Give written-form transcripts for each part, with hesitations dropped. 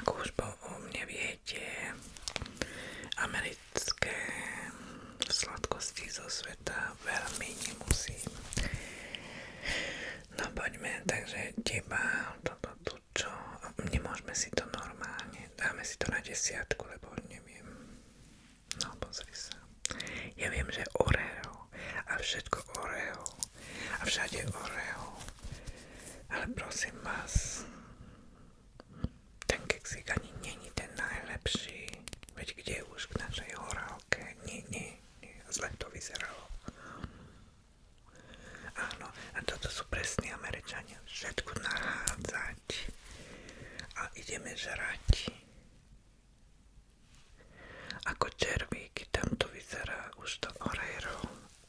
Ako už o mne viete, americké sladkosti zo sveta veľmi nemusím. No poďme, takže teba, toto tu čo, nemôžeme si to normálne, dáme si to na 10, lebo neviem. No pozri sa, ja viem, že Oreo a všetko Oreo a všade Oreo, ale prosím vás, ten keksík ani není ten najlepší, veď kde už k našej horálke, nie, zle to vyzeralo. Áno, a toto sú presní Američania, všetko nahádzať a ideme žrať. Ako červíky, tam to vyzerá už to Oreo,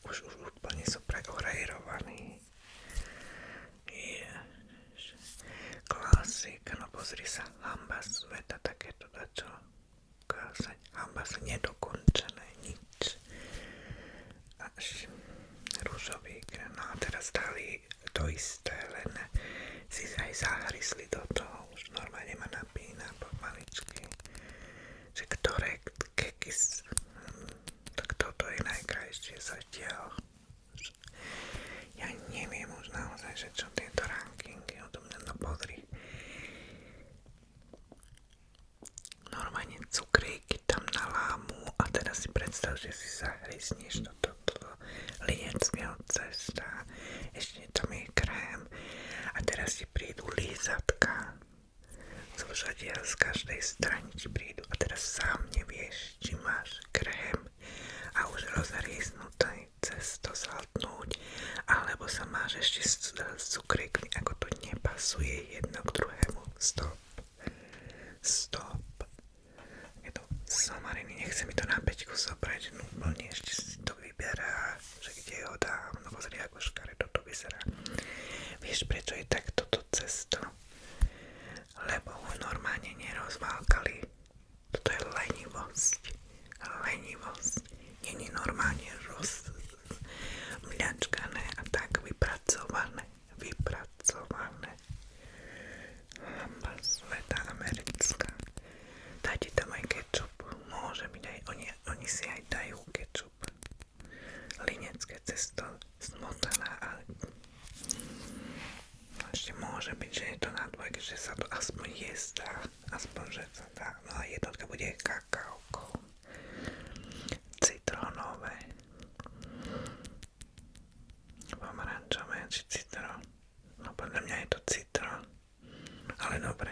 už úplne sú preorejrovaní. Klasika, no pozri sa, hamba sveta, takéto dačo. Hamba sa nedokončené, nič. Až rúžový krém, no a teraz dali to isté, len si aj zahrysli do toho, už normálne ma napína pomaličky, že ktoré keky, tak toto je najkrajšie zatiaľ. Ja neviem už naozaj, že čo tieto rankingy odo mňa, no pozri. Normálne cukríky tam nalámu a teraz si predstav, že si zahryzneš do lineckého cesta, ešte tam je krém a teraz ti prídu lízatka zo všadia, z každej strany ti prídu a teraz sám nevieš, či máš krém a už rozhryznuté cesto zhltnúť, alebo sa máš ešte s cukríkmi, ako to nepasuje jedno k druhému. Stop. Je to somariny, nechce mi to na 5 zobrať, no úplne ešte si to vyberá, že kde ho dám, no pozri, ako škaredo to vyzerá. Vieš, prečo je takto to cesto? Lebo ho normálne nerozválkali. Toto je lenivosť. Nie je normálne rozmľačkané a tak vypracované. Hamba sveta americká. Dajte tam aj kečup. Môže byť aj, oni si aj dajú kečup. Linecké cesto smotaná, ale ešte môže byť, že je to na dvojke, že sa to aspoň jesť dá. Aspoň, že sa dá. No a jednotka bude kakaoko. Citrónové. Pomarančové či citrón. No podľa mňa je to citrón. Ale dobre,